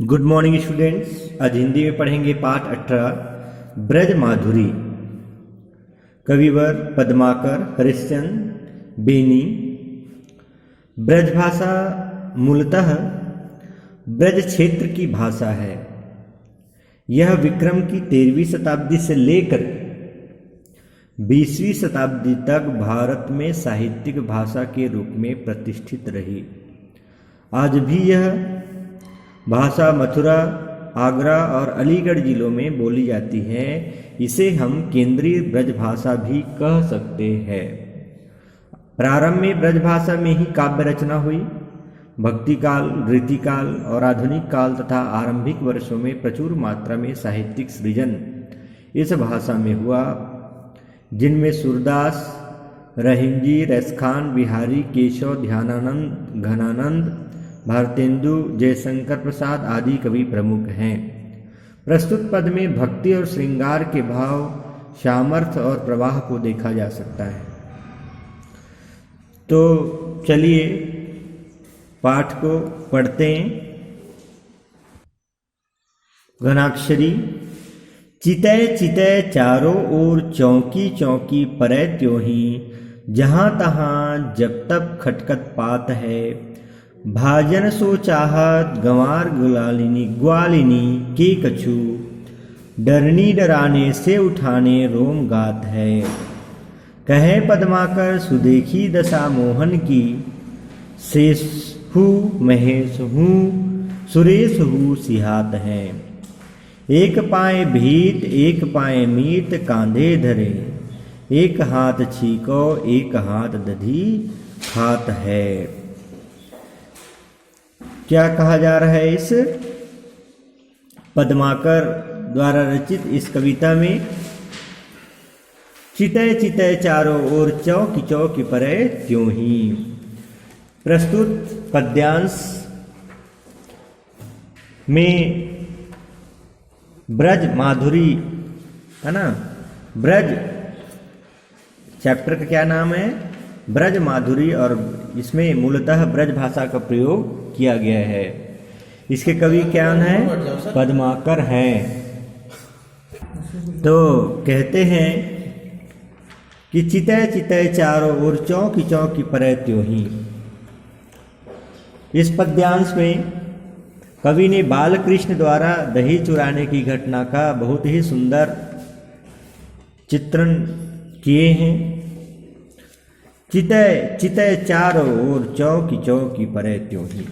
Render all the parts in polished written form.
Good morning students. आज हिंदी में पढ़ेंगे पाठ 18 ब्रज माधुरी। कविवर पद्माकर, हरिश्चंद्र, बेनी। ब्रज भाषा मूलतः ब्रज क्षेत्र की भाषा है। यह विक्रम की 13वीं शताब्दी से लेकर 20वीं शताब्दी तक भारत में साहित्यिक भाषा के रूप में प्रतिष्ठित रही। आज भी यह भाषा मथुरा, आगरा और अलीगढ़ जिलों में बोली जाती है। इसे हम केंद्रीय ब्रज भाषा भी कह सकते हैं। प्रारंभ में ब्रज भाषा में ही काव्य रचना हुई। भक्ति काल, रीतिकाल और आधुनिक काल तथा आरंभिक वर्षों में प्रचुर मात्रा में साहित्यिक सृजन इस भाषा में हुआ, जिनमें सूरदास, रहीमजी, रसखान, बिहारी, केशव, ध्यानानंद, घनानंद, भारतेंदु, जयशंकर प्रसाद आदि कवि प्रमुख हैं। प्रस्तुत पद में भक्ति और श्रृंगार के भाव, सामर्थ्य और प्रवाह को देखा जा सकता है। तो चलिए पाठ को पढ़ते हैं। घनाक्षरी। चितय चितय चारों ओर चौकी चौकी परै त्यों जहाँ तहाँ जब तब खटखट पात है। भाजन सो चाहत गंवार ग्वालिनी के कछु डरनी डराने से उठाने रोम गात है। कहे पद्माकर सुदेखी दशा मोहन की शेष हूँ महेश हूँ सुरेश हूँ सिहात है। एक पाए भीत एक पाए मीत कांधे धरे एक हाथ छीको एक हाथ दधी खात है। क्या कहा जा रहा है इस पद्माकर द्वारा रचित इस कविता में? चितय चितय चारों ओर चौकी चौकी परै त्यों ही। प्रस्तुत पद्यांश में ब्रज माधुरी है ना। ब्रज चैप्टर का क्या नाम है? ब्रज माधुरी। और इसमें मूलतः ब्रज भाषा का प्रयोग किया गया है। इसके कवि क्या हैं? पद्माकर हैं। तो कहते हैं कि चितय चितय चारों ओर चौकी चौकी परै त्यों ही। इस पद्यांश में कवि ने बाल कृष्ण द्वारा दही चुराने की घटना का बहुत ही सुंदर चित्रण किए हैं। चितय चितय चारों ओर चौकी चौकी परै त्यों ही।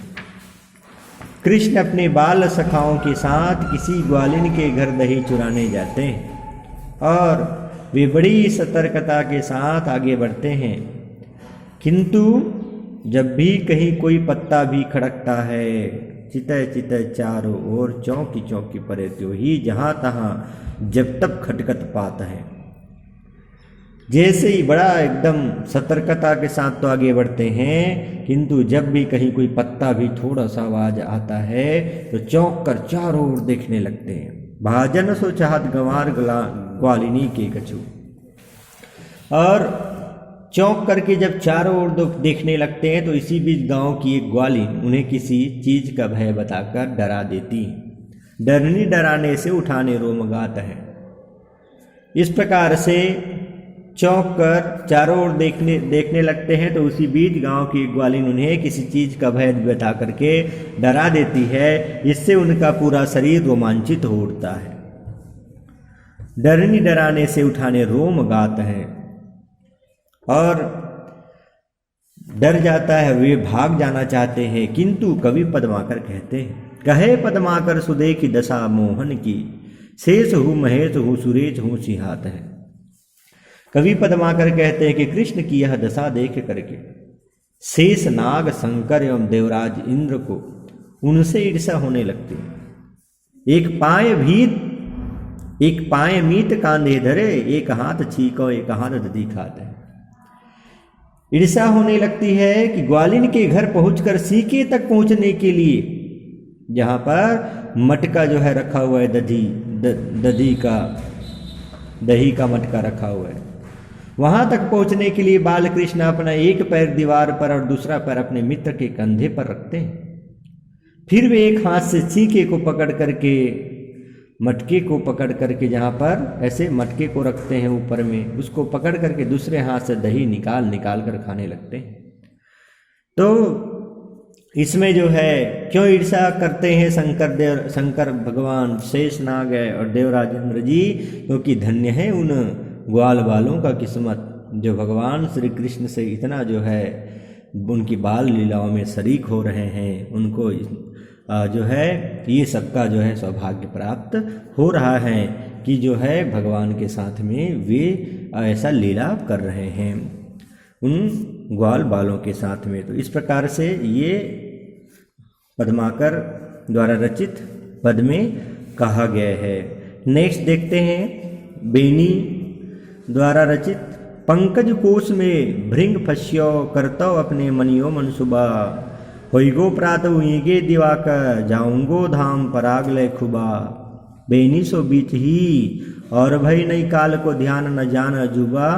कृष्ण अपने बाल सखाओं के साथ किसी ग्वालिन के घर दही चुराने जाते हैं और वे बड़ी सतर्कता के साथ आगे बढ़ते हैं, किंतु जब भी कहीं कोई पत्ता भी खड़कता है, चितय चितय चारों ओर चौकी चौकी परै त्यों ही, जहाँ तहाँ जब तब खटखट पात है। जैसे ही बड़ा एकदम सतर्कता के साथ तो आगे बढ़ते हैं, किंतु जब भी कहीं कोई पत्ता भी थोड़ा सा आवाज आता है तो चौंक कर चारों ओर देखने लगते हैं। भाजन सो चाहत गंवार ग्वालिनी के कछु। और चौंक करके जब चारों ओर देखने लगते हैं तो इसी बीच गांव की एक ग्वालिन उन्हें किसी चीज का भय बताकर डरा देती है। डरनी डराने से उठाने रोम गात है। इस प्रकार से चौंक कर चारों ओर देखने लगते हैं तो उसी बीच गांव की ग्वालिन उन्हें किसी चीज का भय बता करके डरा देती है। इससे उनका पूरा शरीर रोमांचित हो उठता है। डरनी डराने से उठाने रोम गात है और डर जाता है, वे भाग जाना चाहते हैं, किंतु कवि पद्माकर कहते हैं, कहे पद्माकर सुदेखी दशा मोहन की शेष हूँ महेश हूँ सुरेश हूँ सिहात है। कवि पद्माकर कहते हैं कि कृष्ण की यह दशा देख करके शेष नाग शंकर एवं देवराज इंद्र को उनसे ईर्ष्या होने लगती है। एक पाए भीत एक पाए मीत कांधे धरे एक हाथ छीको एक हाथ दधी खात है। ईर्ष्या होने लगती है कि ग्वालिन के घर पहुंचकर सीके तक पहुंचने के लिए, जहां पर मटका जो है रखा हुआ है, दही का मटका रखा हुआ है, वहां तक पहुंचने के लिए बाल कृष्ण अपना एक पैर दीवार पर और दूसरा पैर अपने मित्र के कंधे पर रखते हैं। फिर वे एक हाथ से सीके को पकड़ करके, मटके को पकड़ करके, जहाँ पर ऐसे मटके को रखते हैं ऊपर में, उसको पकड़ करके दूसरे हाथ से दही निकाल निकाल कर खाने लगते हैं। तो इसमें जो है क्यों ईर्ष्या करते हैं शंकर भगवान शेषनाग और देवराज इंद्र जी? क्योंकि धन्य है उन ग्वाल बालों का किस्मत जो भगवान श्री कृष्ण से इतना जो है उनकी बाल लीलाओं में शरीक हो रहे हैं। उनको जो है ये सबका जो है सौभाग्य प्राप्त हो रहा है कि जो है भगवान के साथ में वे ऐसा लीला कर रहे हैं उन ग्वाल बालों के साथ में। तो इस प्रकार से ये पद्माकर द्वारा रचित पद में कहा गया है। नेक्स्ट देखते हैं बेनी द्वारा रचित पंकज कोश में भृंग फस्यो करतो अपने मनियो मनसुबा होइगो प्रात उइगे दिवाकर जाऊंगो धाम पराग लय खुबा बेनी सो बीच ही और भई नई काल को ध्यान न जान अजूबा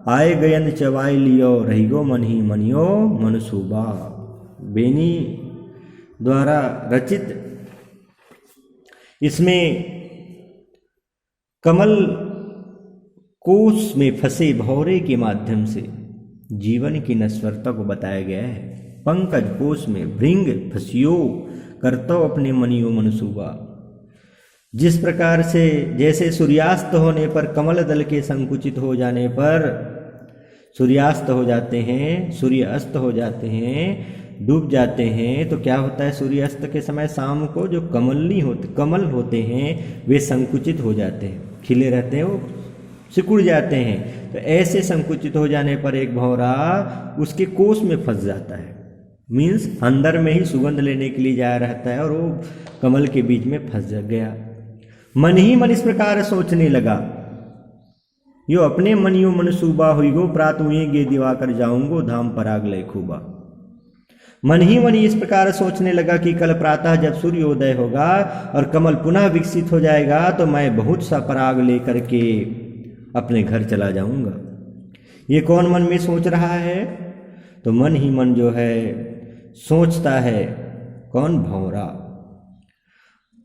आए गयन चवाई लियो रहिगो मन ही मनियो मनसुबा। बेनी द्वारा रचित इसमें कमल कोश में फंसे भौरे के माध्यम से जीवन की नश्वरता को बताया गया है। पंकज कोश में भृंग फसियो करतो अपने मनियो मनसूबा। जिस प्रकार से जैसे सूर्यास्त होने पर कमल दल के संकुचित हो जाने पर सूर्यास्त हो जाते हैं, सूर्य अस्त हो जाते हैं, डूब जाते हैं, तो क्या होता है सूर्यास्त के समय शाम को जो कमल होते हैं वे संकुचित हो जाते हैं, खिले रहते हैं, वो सिकुड़ जाते हैं। तो ऐसे संकुचित हो जाने पर एक भौरा उसके कोश में फंस जाता है, मीन्स अंदर में ही सुगंध लेने के लिए जा रहता है और वो कमल के बीच में फंस गया। मन ही मन इस प्रकार सोचने लगा, यो अपने मनियो मनसूबा हुईगो प्रात हुएंगे दिवाकर जाऊंगो धाम पराग लय खूबा। मन ही मन इस प्रकार सोचने लगा कि कल प्रातः जब सूर्योदय होगा और कमल पुनः विकसित हो जाएगा तो मैं बहुत सा पराग लेकर के अपने घर चला जाऊंगा। ये कौन मन में सोच रहा है? तो मन ही मन जो है सोचता है, कौन? भौरा।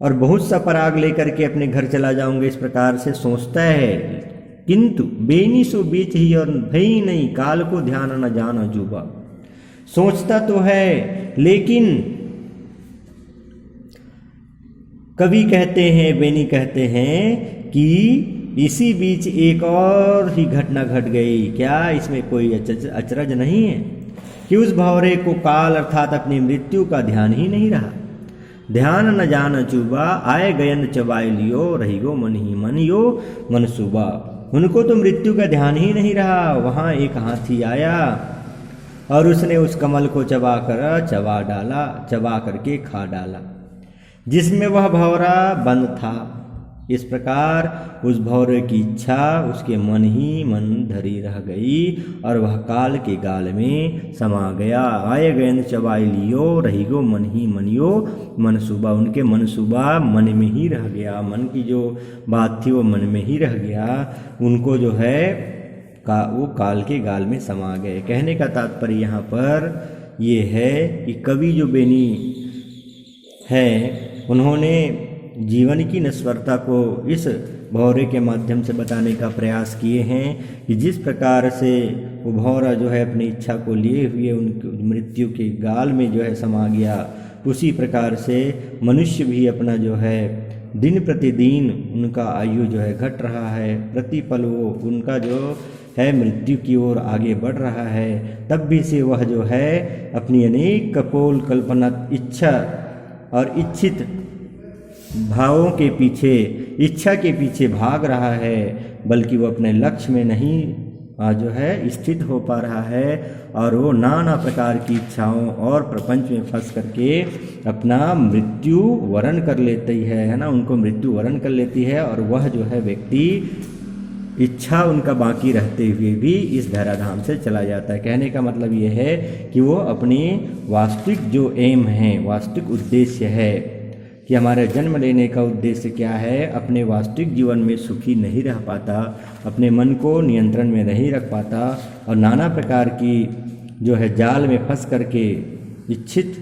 और बहुत सा पराग लेकर के अपने घर चला जाऊंगा, इस प्रकार से सोचता है। किंतु बेनी सो बीच ही और भई नहीं काल को ध्यान न जान अजूबा। सोचता तो है लेकिन कवि कहते हैं, बेनी कहते हैं कि इसी बीच एक और ही घटना घट गई। क्या इसमें कोई अचरज नहीं है कि उस भौरे को काल अर्थात अपनी मृत्यु का ध्यान ही नहीं रहा। ध्यान न जान चुबा आए गयन चबाई लियो रहिगो मन ही मन यो मनसुबा। उनको तो मृत्यु का ध्यान ही नहीं रहा। वहाँ एक हाथी आया और उसने उस कमल को चबा करके खा डाला जिसमें वह भौरा बंद था। इस प्रकार उस भौरे की इच्छा उसके मन ही मन धरी रह गई और वह काल के गाल में समा गया। आए गयन चबाई लियो रहिगो मन ही मनियो मनसूबा। उनके मनसूबा मन में ही रह गया, मन की जो बात थी वो मन में ही रह गया। उनको जो है वो काल के गाल में समा गए। कहने का तात्पर्य यहाँ पर ये है कि कवि जो बेनी है उन्होंने जीवन की नश्वरता को इस भौरे के माध्यम से बताने का प्रयास किए हैं कि जिस प्रकार से वो भौरा जो है अपनी इच्छा को लिए हुए उनकी मृत्यु के गाल में जो है समा गया, उसी प्रकार से मनुष्य भी अपना जो है दिन प्रतिदिन उनका आयु जो है घट रहा है, प्रतिपल वो उनका जो है मृत्यु की ओर आगे बढ़ रहा है। तब भी से वह जो है अपनी अनेक कपोल कल्पना इच्छा और इच्छित भावों के पीछे, इच्छा के पीछे भाग रहा है, बल्कि वो अपने लक्ष्य में नहीं जो है स्थित हो पा रहा है और वो नाना प्रकार की इच्छाओं और प्रपंच में फंस करके अपना मृत्यु वरण कर लेती है ना, उनको मृत्यु वरण कर लेती है। और वह जो है व्यक्ति इच्छा उनका बाकी रहते हुए भी इस धराधाम से चला जाता है। कहने का मतलब ये है कि वो अपनी वास्तविक जो एम है, वास्तविक उद्देश्य है कि हमारे जन्म लेने का उद्देश्य क्या है, अपने वास्तविक जीवन में सुखी नहीं रह पाता, अपने मन को नियंत्रण में नहीं रख पाता और नाना प्रकार की जो है जाल में फंस करके इच्छित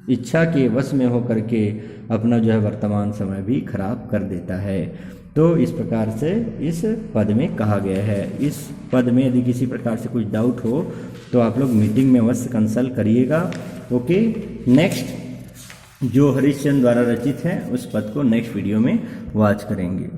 इच्छा के वश में होकर के अपना जो है वर्तमान समय भी खराब कर देता है। तो इस प्रकार से इस पद में कहा गया है। इस पद में यदि किसी प्रकार से कुछ डाउट हो तो आप लोग मीटिंग में अवश्य कंसल्ट करिएगा। ओके, नेक्स्ट जो हरीश चंद्र द्वारा रचित है उस पद को नेक्स्ट वीडियो में वॉच करेंगे।